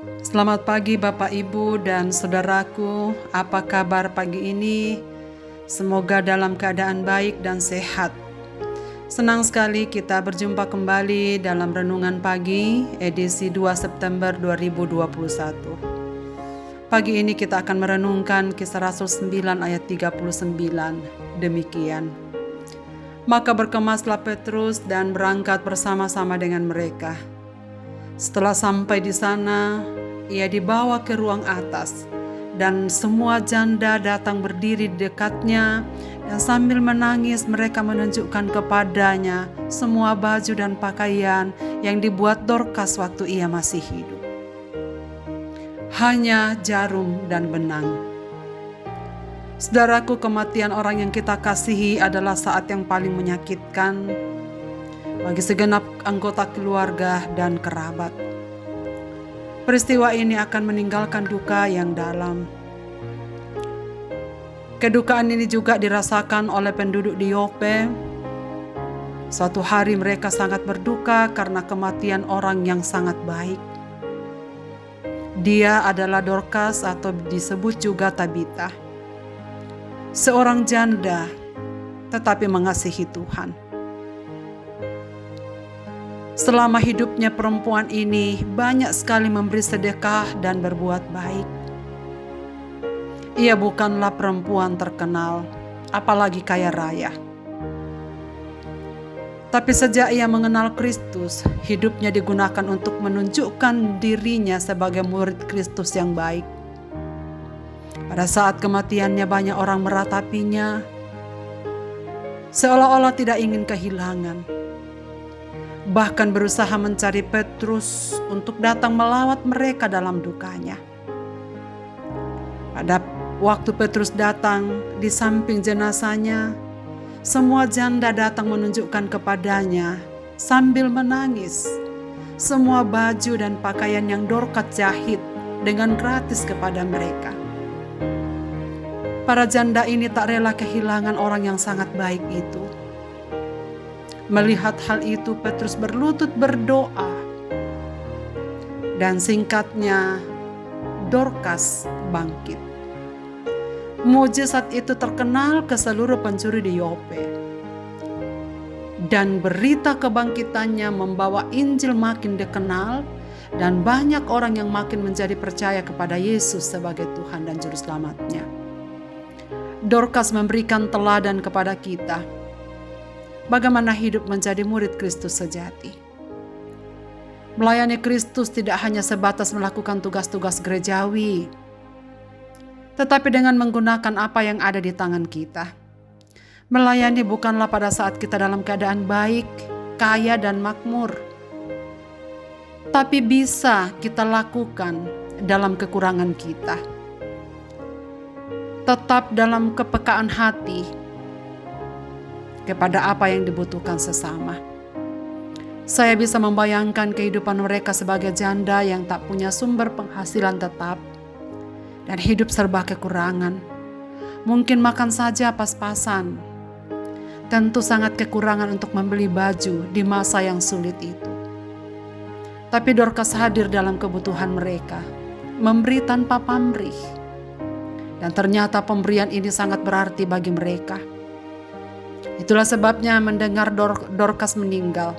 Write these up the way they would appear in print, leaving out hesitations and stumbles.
Selamat pagi Bapak Ibu dan Saudaraku, apa kabar pagi ini? Semoga dalam keadaan baik dan sehat. Senang sekali kita berjumpa kembali dalam Renungan Pagi edisi 2 September 2021. Pagi ini kita akan merenungkan Kisah Rasul 9 ayat 39. Demikian. Maka berkemaslah Petrus dan berangkat bersama-sama dengan mereka. Setelah sampai di sana, ia dibawa ke ruang atas, dan semua janda datang berdiri di dekatnya, dan sambil menangis mereka menunjukkan kepadanya semua baju dan pakaian yang dibuat Dorkas waktu ia masih hidup. Hanya jarum dan benang. Saudaraku, kematian orang yang kita kasihi adalah saat yang paling menyakitkan bagi segenap anggota keluarga dan kerabat. Peristiwa ini akan meninggalkan duka yang dalam. Kedukaan ini juga dirasakan oleh penduduk di Yope. Suatu hari mereka sangat berduka karena kematian orang yang sangat baik. Dia adalah Dorkas atau disebut juga Tabita, seorang janda tetapi mengasihi Tuhan. Selama hidupnya perempuan ini banyak sekali memberi sedekah dan berbuat baik. Ia bukanlah perempuan terkenal, apalagi kaya raya. Tapi sejak ia mengenal Kristus, hidupnya digunakan untuk menunjukkan dirinya sebagai murid Kristus yang baik. Pada saat kematiannya banyak orang meratapinya, seolah-olah tidak ingin kehilangan. Bahkan berusaha mencari Petrus untuk datang melawat mereka dalam dukanya. Pada waktu Petrus datang di samping jenazahnya, semua janda datang menunjukkan kepadanya sambil menangis semua baju dan pakaian yang Dorkas jahit dengan gratis kepada mereka. Para janda ini tak rela kehilangan orang yang sangat baik itu. Melihat hal itu, Petrus berlutut berdoa. Dan singkatnya, Dorkas bangkit. Mujizat itu terkenal ke seluruh penjuru di Yope. Dan berita kebangkitannya membawa Injil makin dikenal, dan banyak orang yang makin menjadi percaya kepada Yesus sebagai Tuhan dan Juru Selamatnya. Dorkas memberikan teladan kepada kita bagaimana hidup menjadi murid Kristus sejati. Melayani Kristus tidak hanya sebatas melakukan tugas-tugas gerejawi, tetapi dengan menggunakan apa yang ada di tangan kita. Melayani bukanlah pada saat kita dalam keadaan baik, kaya dan makmur, tapi bisa kita lakukan dalam kekurangan kita. Tetap dalam kepekaan hati kepada apa yang dibutuhkan sesama. Saya bisa membayangkan kehidupan mereka sebagai janda yang tak punya sumber penghasilan tetap dan hidup serba kekurangan. Mungkin makan saja pas-pasan. Tentu sangat kekurangan untuk membeli baju di masa yang sulit itu. Tapi Dorkas hadir dalam kebutuhan mereka, memberi tanpa pamrih. Dan ternyata pemberian ini sangat berarti bagi mereka. Itulah sebabnya mendengar Dorkas meninggal,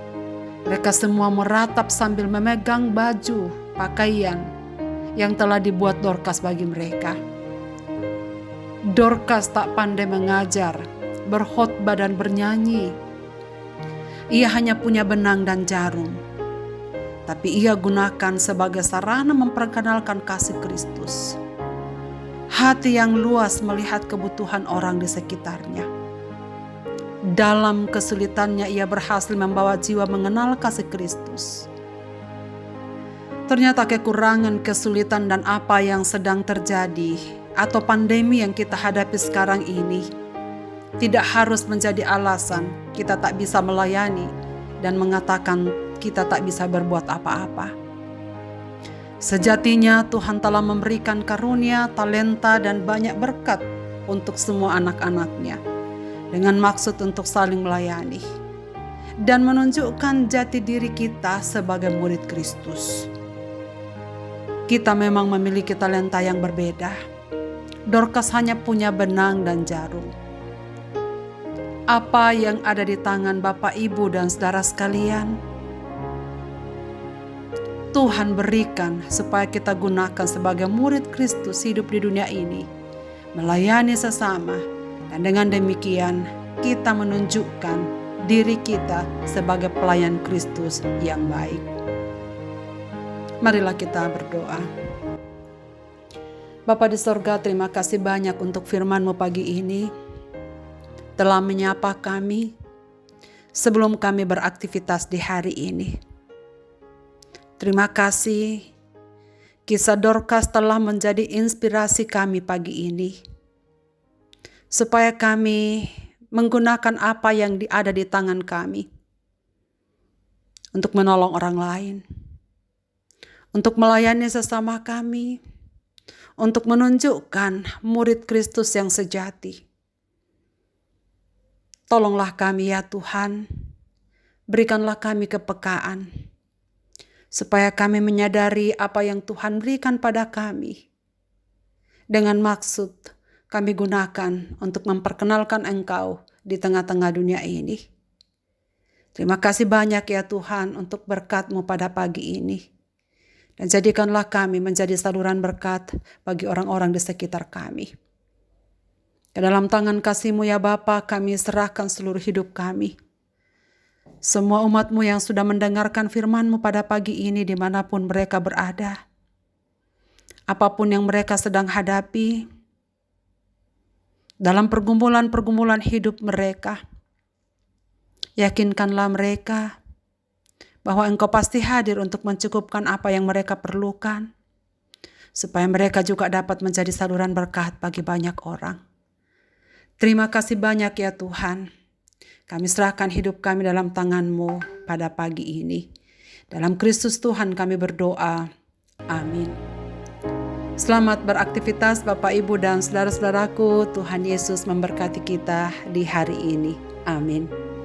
mereka semua meratap sambil memegang baju, pakaian yang telah dibuat Dorkas bagi mereka. Dorkas tak pandai mengajar, berkhotbah dan bernyanyi. Ia hanya punya benang dan jarum, tapi ia gunakan sebagai sarana memperkenalkan kasih Kristus. Hati yang luas melihat kebutuhan orang di sekitarnya. Dalam kesulitannya ia berhasil membawa jiwa mengenal kasih Kristus. Ternyata kekurangan, kesulitan dan apa yang sedang terjadi atau pandemi yang kita hadapi sekarang ini tidak harus menjadi alasan kita tak bisa melayani dan mengatakan kita tak bisa berbuat apa-apa. Sejatinya Tuhan telah memberikan karunia, talenta dan banyak berkat untuk semua anak-anaknya dengan maksud untuk saling melayani dan menunjukkan jati diri kita sebagai murid Kristus. Kita memang memiliki talenta yang berbeda. Dorcas hanya punya benang dan jarum. Apa yang ada di tangan Bapak, Ibu, dan saudara sekalian, Tuhan berikan supaya kita gunakan sebagai murid Kristus hidup di dunia ini, melayani sesama, dan dengan demikian kita menunjukkan diri kita sebagai pelayan Kristus yang baik. Marilah kita berdoa. Bapa di sorga, terima kasih banyak untuk firman-Mu pagi ini. Telah menyapa kami sebelum kami beraktivitas di hari ini. Terima kasih, kisah Dorcas telah menjadi inspirasi kami pagi ini, supaya kami menggunakan apa yang ada di tangan kami untuk menolong orang lain, untuk melayani sesama kami, untuk menunjukkan murid Kristus yang sejati. Tolonglah kami ya Tuhan, berikanlah kami kepekaan, supaya kami menyadari apa yang Tuhan berikan pada kami. Dengan maksud kami gunakan untuk memperkenalkan Engkau di tengah-tengah dunia ini. Terima kasih banyak ya Tuhan untuk berkat-Mu pada pagi ini. Dan jadikanlah kami menjadi saluran berkat bagi orang-orang di sekitar kami. Ke dalam tangan kasih-Mu ya Bapa, kami serahkan seluruh hidup kami. Semua umat-Mu yang sudah mendengarkan firman-Mu pada pagi ini dimanapun mereka berada. Apapun yang mereka sedang hadapi, dalam pergumulan-pergumulan hidup mereka, yakinkanlah mereka bahwa Engkau pasti hadir untuk mencukupkan apa yang mereka perlukan, supaya mereka juga dapat menjadi saluran berkat bagi banyak orang. Terima kasih banyak ya Tuhan. Kami serahkan hidup kami dalam tangan-Mu pada pagi ini. Dalam Kristus Tuhan kami berdoa. Amin. Selamat beraktivitas Bapak, Ibu, dan saudara-saudaraku. Tuhan Yesus memberkati kita di hari ini. Amin.